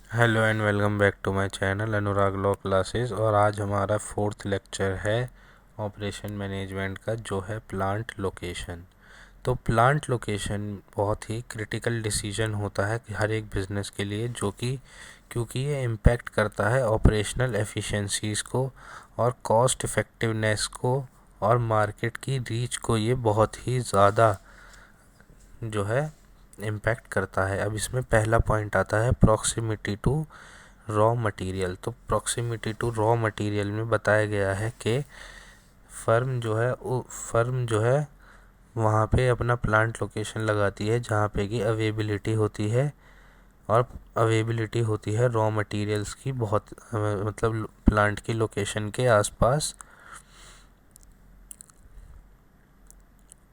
Hello and welcome back to my channel Anurag law classes. और आज हमारा फोर्थ लेक्चर है ऑपरेशन मैनेजमेंट का, जो है प्लांट लोकेशन। तो प्लांट लोकेशन बहुत ही क्रिटिकल डिसीजन होता है कि हर एक बिज़नेस के लिए, जो कि क्योंकि ये इम्पैक्ट करता है ऑपरेशनल एफिशिएंसीज़ को और कॉस्ट इफ़ेक्टिवनेस को और मार्केट की रीच को। ये बहुत ही ज़्यादा जो है इम्पैक्ट करता है। अब इसमें पहला पॉइंट आता है प्रॉक्सिमिटी टू रॉ मटेरियल। तो प्रॉक्सिमिटी टू रॉ मटेरियल में बताया गया है कि फर्म जो है वहाँ पे अपना प्लांट लोकेशन लगाती है जहाँ पे कि अवेबिलिटी होती है, और अवेबिलिटी होती है रॉ मटेरियल्स की बहुत मतलब प्लांट की लोकेशन के आसपास।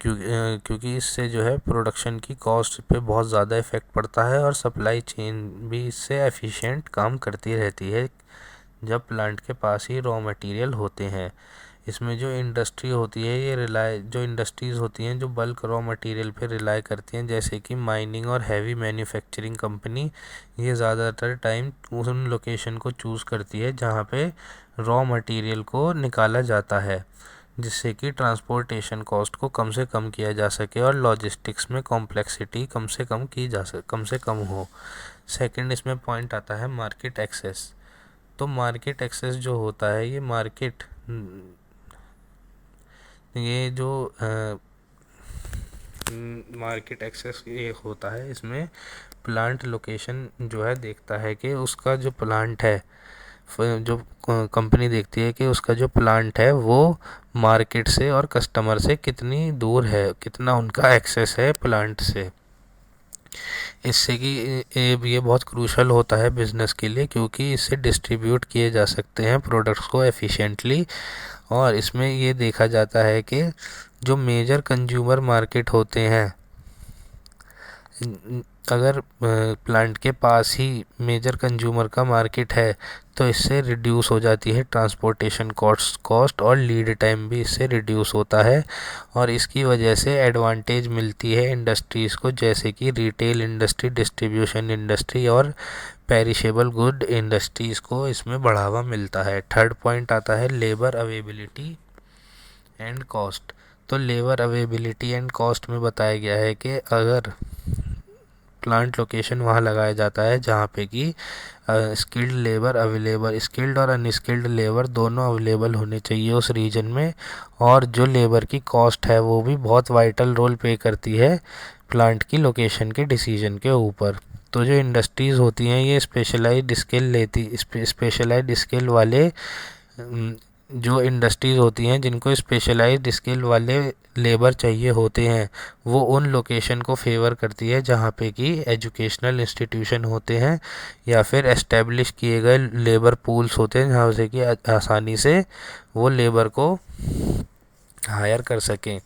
क्योंकि इससे जो है प्रोडक्शन की कॉस्ट पे बहुत ज़्यादा इफ़ेक्ट पड़ता है और सप्लाई चेन भी इससे एफिशिएंट काम करती रहती है जब प्लांट के पास ही रॉ मटेरियल होते हैं। इसमें जो इंडस्ट्री होती है जो इंडस्ट्रीज़ होती हैं जो बल्क रॉ मटेरियल पे रिलाई करती हैं, जैसे कि माइनिंग और हैवी मैन्युफैक्चरिंग कंपनी, ये ज़्यादातर टाइम उन लोकेशन को चूज़ करती है जहाँ पे रॉ मटेरियल को निकाला जाता है, जिससे कि ट्रांसपोर्टेशन कॉस्ट को कम से कम किया जा सके और लॉजिस्टिक्स में कॉम्प्लेक्सिटी कम से कम हो। सेकंड इसमें पॉइंट आता है मार्केट एक्सेस। तो मार्केट एक्सेस जो होता है ये जो मार्केट एक्सेस ये होता है, इसमें प्लांट लोकेशन जो है देखता है कि उसका जो प्लांट है, जो कंपनी देखती है कि उसका जो प्लांट है वो मार्केट से और कस्टमर से कितनी दूर है, कितना उनका एक्सेस है प्लांट से। इससे कि ये बहुत क्रूशल होता है बिज़नेस के लिए, क्योंकि इससे डिस्ट्रीब्यूट किए जा सकते हैं प्रोडक्ट्स को एफिशिएंटली। और इसमें ये देखा जाता है कि जो मेजर कंज्यूमर मार्केट होते हैं, अगर प्लांट के पास ही मेजर कंज्यूमर का मार्केट है तो इससे रिड्यूस हो जाती है ट्रांसपोर्टेशन कॉस्ट और लीड टाइम भी इससे रिड्यूस होता है। और इसकी वजह से एडवांटेज मिलती है इंडस्ट्रीज़ को, जैसे कि रिटेल इंडस्ट्री, डिस्ट्रीब्यूशन इंडस्ट्री और पेरिशेबल गुड इंडस्ट्रीज़ को इसमें बढ़ावा मिलता है। थर्ड पॉइंट आता है लेबर अवेबिलिटी एंड कॉस्ट। तो लेबर अवेबिलिटी एंड कॉस्ट में बताया गया है कि अगर प्लांट लोकेशन वहाँ लगाया जाता है जहाँ पे कि स्किल्ड और अनस्किल्ड लेबर दोनों अवेलेबल होने चाहिए उस रीजन में, और जो लेबर की कॉस्ट है वो भी बहुत वाइटल रोल प्ले करती है प्लांट की लोकेशन के डिसीजन के ऊपर। तो जो इंडस्ट्रीज़ होती हैं ये स्पेशलाइज्ड स्किल वाले जो इंडस्ट्रीज़ होती हैं जिनको स्पेशलाइज्ड स्किल वाले लेबर चाहिए होते हैं, वो उन लोकेशन को फेवर करती है जहाँ पे कि एजुकेशनल इंस्टीट्यूशन होते हैं या फिर एस्टेब्लिश किए गए लेबर पूल्स होते हैं, जहाँ से कि आसानी से वो लेबर को हायर कर सकें।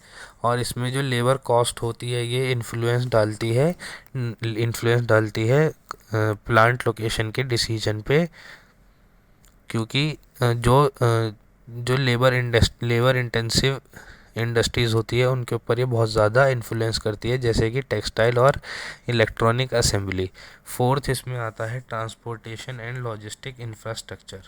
और इसमें जो लेबर कॉस्ट होती है ये इन्फ्लुएंस डालती है प्लांट लोकेशन के डिसीजन पे, क्योंकि जो लेबर इंटेंसिव इंडस्ट्रीज़ होती है उनके ऊपर ये बहुत ज़्यादा इन्फ्लुएंस करती है, जैसे कि टेक्सटाइल और इलेक्ट्रॉनिक असेंबली। फोर्थ इसमें आता है ट्रांसपोर्टेशन एंड लॉजिस्टिक इंफ्रास्ट्रक्चर।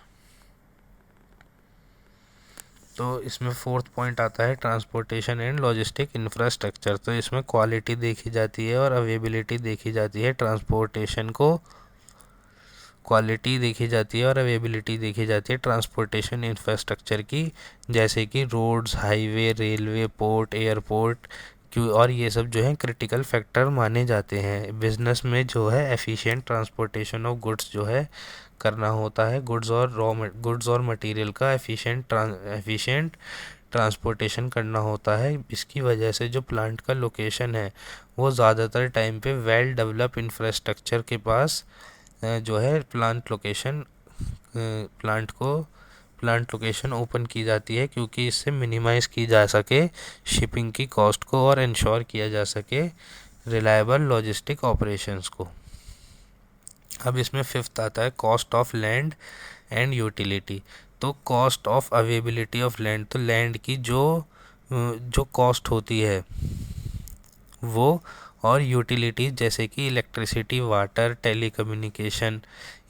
तो इसमें फोर्थ पॉइंट आता है ट्रांसपोर्टेशन एंड लॉजिस्टिक इंफ्रास्ट्रक्चर। तो इसमें क्वालिटी देखी जाती है और अवेबिलिटी देखी जाती है। ट्रांसपोर्टेशन को क्वालिटी देखी जाती है और अवेबिलिटी देखी जाती है ट्रांसपोर्टेशन इंफ्रास्ट्रक्चर की, जैसे कि roads, highway, railway, port, airport क्यों, और ये सब जो है क्रिटिकल फैक्टर माने जाते हैं। बिजनेस में जो है एफिशिएंट ट्रांसपोर्टेशन ऑफ गुड्स जो है करना होता है, गुड्स और मटेरियल का एफिशिएंट ट्रांसपोर्टेशन करना होता है। इसकी वजह से जो प्लांट का लोकेशन है वो ज़्यादातर टाइम पे वेल डेवलप इंफ्रास्ट्रक्चर के पास जो है प्लांट लोकेशन ओपन की जाती है, क्योंकि इससे मिनिमाइज़ की जा सके शिपिंग की कॉस्ट को और इंश्योर किया जा सके रिलायबल लॉजिस्टिक ऑपरेशंस को। अब इसमें फिफ्थ आता है cost of land and utility. तो cost of availability of land, तो लैंड की जो कॉस्ट होती है वो, और यूटिलिटीज़ जैसे कि इलेक्ट्रिसिटी, वाटर, टेलीकम्युनिकेशन,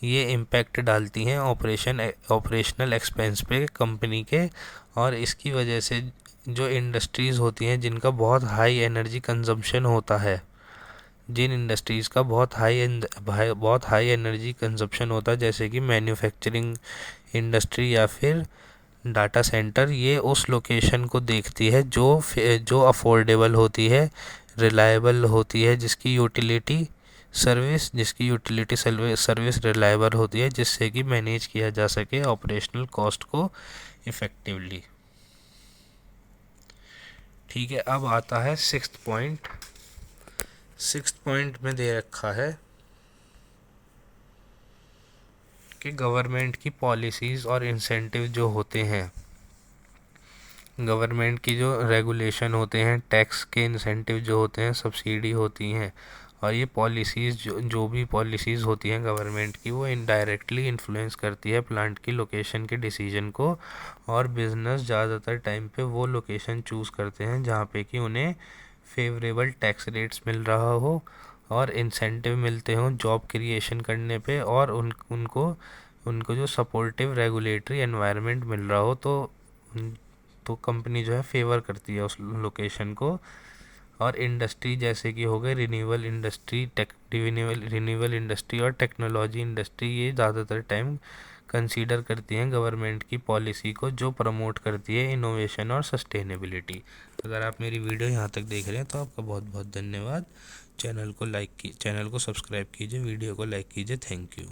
ये इम्पैक्ट डालती हैं ऑपरेशनल एक्सपेंस पे कंपनी के। और इसकी वजह से जो इंडस्ट्रीज़ होती हैं जिनका बहुत हाई एनर्जी कंजम्पशन होता है, जिन इंडस्ट्रीज़ का बहुत हाई एनर्जी कंजप्शन होता है, जैसे कि मैन्युफैक्चरिंग इंडस्ट्री या फिर डाटा सेंटर, ये उस लोकेशन को देखती है जो अफोर्डेबल होती है, रिलायबल होती है, जिसकी यूटिलिटी सर्विस रिलायबल होती है, जिससे कि मैनेज किया जा सके ऑपरेशनल कॉस्ट को इफ़ेक्टिवली। ठीक है, अब आता है सिक्स्थ पॉइंट। सिक्स्थ पॉइंट में दे रखा है कि गवर्नमेंट की पॉलिसीज़ और इंसेंटिव जो होते हैं, गवर्नमेंट की जो रेगुलेशन होते हैं, टैक्स के इंसेंटिव जो होते हैं, सब्सिडी होती हैं, और ये पॉलिसीज़ जो भी पॉलिसीज़ होती हैं गवर्नमेंट की, वो इनडायरेक्टली इन्फ्लुएंस करती है प्लांट की लोकेशन के डिसीजन को। और बिजनेस ज़्यादातर टाइम पे वो लोकेशन चूज़ करते हैं जहाँ पे कि उन्हें फेवरेबल टैक्स रेट्स मिल रहा हो और इंसेंटिव मिलते हों जॉब क्रिएशन करने पे, और उनको जो सपोर्टिव रेगुलेटरी एनवायरनमेंट मिल रहा हो, तो कंपनी जो है फेवर करती है उस लोकेशन को। और इंडस्ट्री जैसे कि हो गए रिन्यूएबल इंडस्ट्री और टेक्नोलॉजी इंडस्ट्री, ये ज़्यादातर टाइम कंसीडर करती हैं गवर्नमेंट की पॉलिसी को, जो प्रमोट करती है इनोवेशन और सस्टेनेबिलिटी। अगर आप मेरी वीडियो यहाँ तक देख रहे हैं तो आपका बहुत बहुत धन्यवाद। चैनल को सब्सक्राइब कीजिए, वीडियो को लाइक कीजिए। Thank you.